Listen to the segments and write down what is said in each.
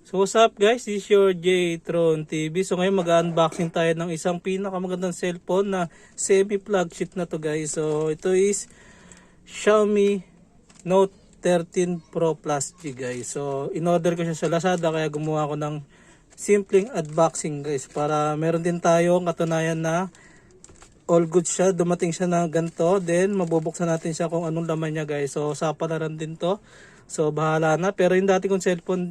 So what's up guys, this is your J-Tron TV. So ngayon mag-unboxing tayo ng isang pinakamagandang cellphone na semi-flagship na to guys. So ito is Xiaomi Note 13 Pro Plus G guys. So in-order ko siya sa Lazada kaya gumawa ko ng simpleng unboxing guys. Para meron din tayong katunayan na all good siya. Dumating siya na ganito. Then mabubuksan natin siya kung anong laman niya guys. So sa palaran din to. So bahala na. Pero yung dati kong cellphone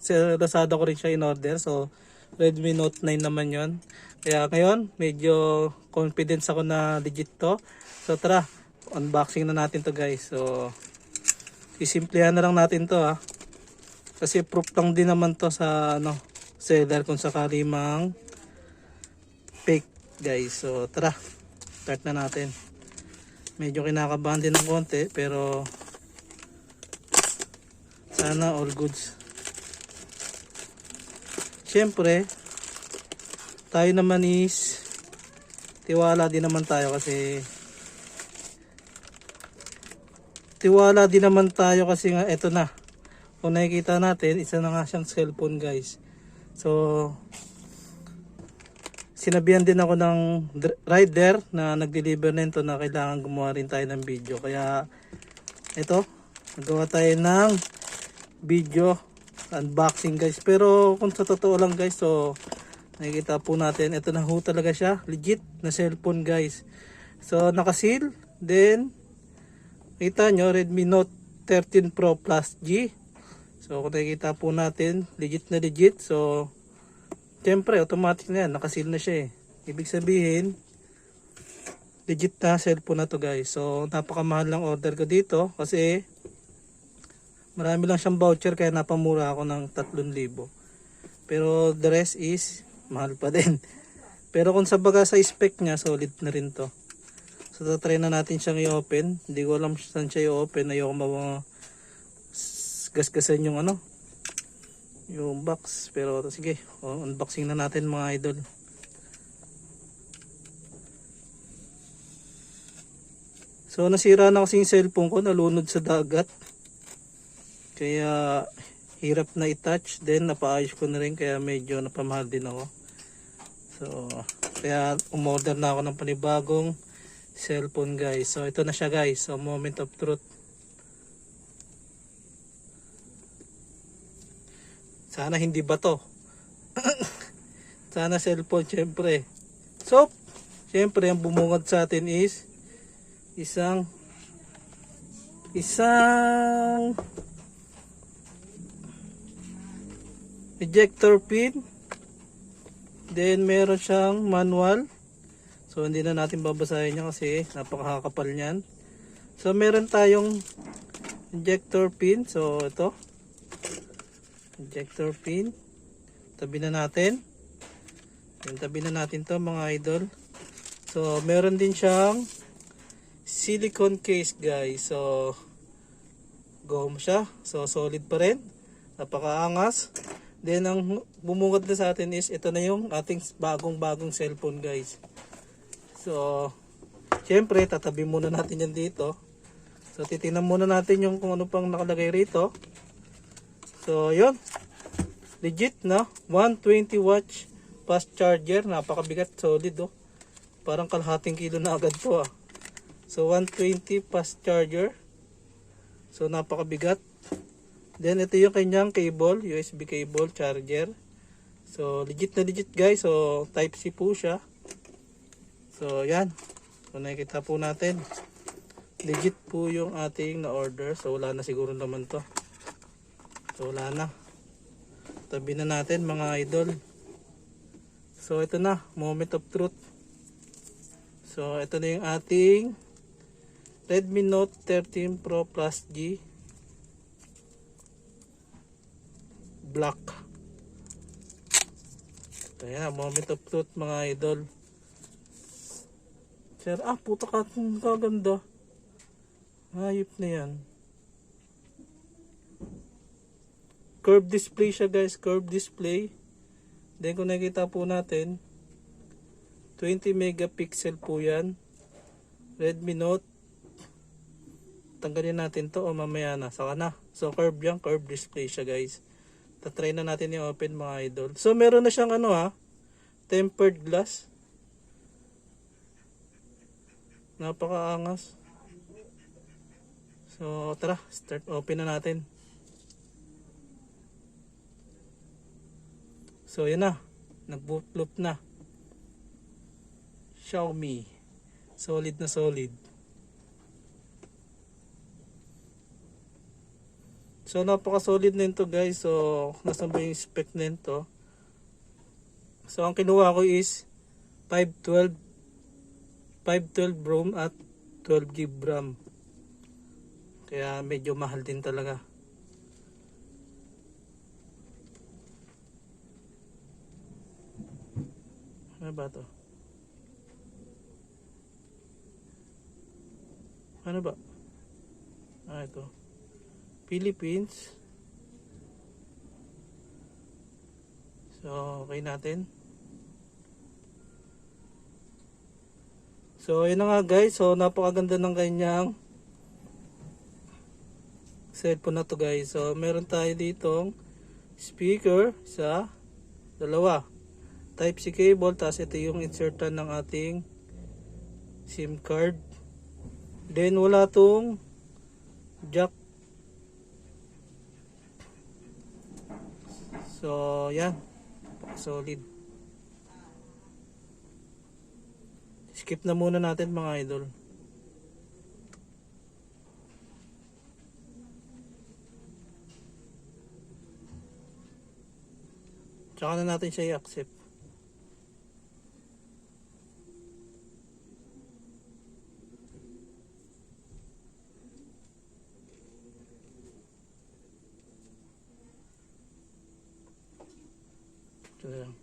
sa Lazada ko rin siya in order. So Redmi Note 9 naman yon. Kaya ngayon medyo confidence ako na legit to. So tara, unboxing na natin to guys. So isimplihan na lang natin to ha. Kasi proof lang din naman to sa seller kung sakali mang fake guys. So tara, start na natin. Medyo kinakabahan din ng konti pero sana all goods. Siyempre, tayo naman is tiwala din naman tayo kasi nga eto na. Kung nakikita natin, isa na nga siyang cellphone guys. So, sinabihan din ako ng rider na nag-deliver nito na kailangan gumawa rin tayo ng video. Kaya, ito, nagawa tayo ng video unboxing guys. Pero kung sa totoo lang guys, so nakikita po natin ito na ho talaga siya, legit na cellphone guys. So nakaseal, then kita nyo Redmi Note 13 Pro Plus G. So kung nakikita po natin, legit na legit. So syempre automatic na yan, nakaseal na siya ibig sabihin legit na cellphone na to guys. So napakamahal lang order ko dito kasi marami lang siyang voucher kaya napamura ako ng 3,000. Pero the rest is mahal pa din. Pero kung sa baga sa spec niya, solid na rin to. So tatry na natin siyang i-open. Hindi ko alam saan siya i-open. Ayoko gasgasan yung yung box. Pero sige, unboxing na natin mga idol. So nasira na kasi yung cellphone ko, nalunod sa dagat. Kaya hirap na i-touch, then napaayos ko na rin kaya medyo napamahal din ako. So kaya umorder na ako ng panibagong cellphone guys. So ito na siya guys, so moment of truth. Sana hindi ba to? Sana cellphone syempre. So syempre ang bumungad sa atin is isang ejector pin, then meron siyang manual. So hindi na natin babasahin niya kasi napakakapal niyan. So meron tayong ejector pin. So ito ejector pin, tabi na natin. Yung tabi na natin to mga idol. So meron din siyang silicone case guys. So gum siya, so solid pa rin, napakaangas. Then ang bumungad na sa atin is ito na yung ating bagong cellphone guys. So syempre tatabi muna natin yan dito. So titingnan muna natin yung kung ano pang nakalagay rito. So yun, legit na 120 watts fast charger, napakabigat, solid parang kalahating kilo na agad to So 120 fast charger, so napakabigat. Then ito yung kanyang cable, USB cable charger. So legit na legit guys. So type C po siya. So yan. So nakikita po natin, legit po yung ating na order. So wala na siguro naman to. So wala na. Tabi na natin mga idol. So ito na, moment of truth. So ito na yung ating Redmi Note 13 Pro Plus G Black. So yan, moment of truth mga idol. Sir, puta ka, kaganda. Hayop na yan. Curved display siya guys, curved display. Then kung nakita po natin, 20 megapixel po yan. Redmi Note. Tanggalin natin to o mamaya na, saka na. So curved yan, curved display siya guys. Tatry na natin i-open mga idol. So meron na siyang ano tempered glass. Napakaangas. So tara, start open na natin. So yan na, nag-boot loop na. Xiaomi. Solid na solid. So napaka-solid na ito guys. So nasa ba yung spec nito? So ang kinuha ko is 512 ROM at 12 GB RAM. Kaya medyo mahal din talaga. Ano ba to? Ano ba? Ito. Philippines. So, okay natin. So, yun na nga guys. So, napakaganda ng kanyang cellphone na to guys. So, meron tayo ditong speaker sa dalawa. Type-C cable. Tapos ito yung insertan ng ating SIM card. Then, wala tong jack. So, yan. Solid. Skip na muna natin mga idol. Tsaka na natin siya i-accept. Ito na lang.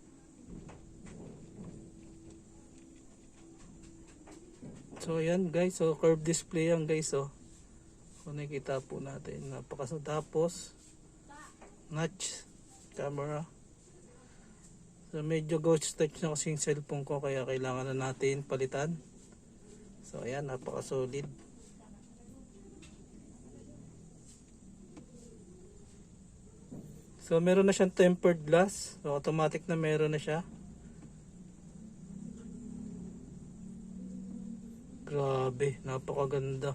So ayan guys, so curved display yan guys. So kung nakikita po natin, tapos notch camera. So medyo ghost touch na kasi yung cellphone ko, kaya kailangan na natin palitan. So ayan, napaka solid. So meron na siyang tempered glass. So automatic na meron na siya. Grabe, napakaganda.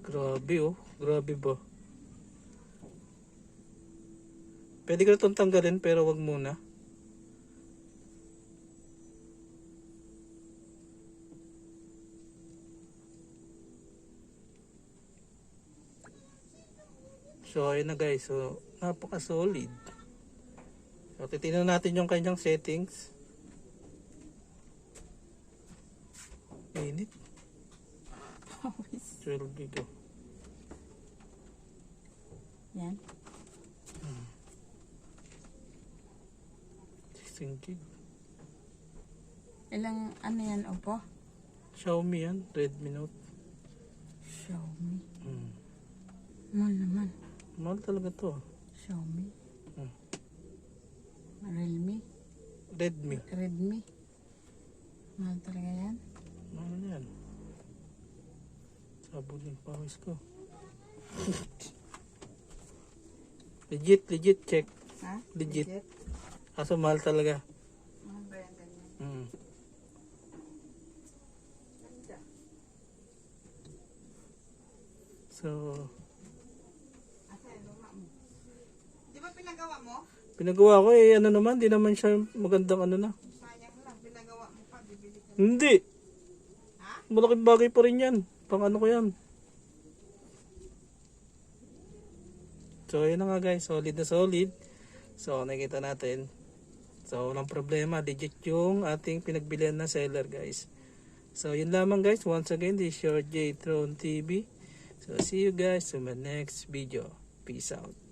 Grabe oh, grabe ba? Pwede ko itong tanggalin pero wag muna. So ayun na guys, so napaka solid. So titingnan natin yung kanyang settings. Init. 12 gig. Yan. 16 gig. Ilang ano yan, Oppo? Xiaomi yan, Redmi Note. Xiaomi. Mahal naman. Mahal talaga to. Xiaomi. Realme. Redmi. Mahal talaga yan. Mahal yan. Sabog yung pawis ko. legit check. Ha? Legit. Kaso mahal talaga. Mahal ba yan ganyan? So, Asa yung luma mo? Di ba pinagawa mo? pinagawa ko ano naman, di naman siya magandang ano na. Sayang lang, pinagawa mo pa, bibili ka. Hindi. Ha? Malaking bagay pa rin yan. Pang ano ko yan. So, yun na nga guys. Solid na solid. So, nakikita natin. So, walang problema. Legit yung ating pinagbilihan na seller guys. So, yun lamang guys. Once again, this is your J-Tron TV. So, see you guys in my next video. Peace out.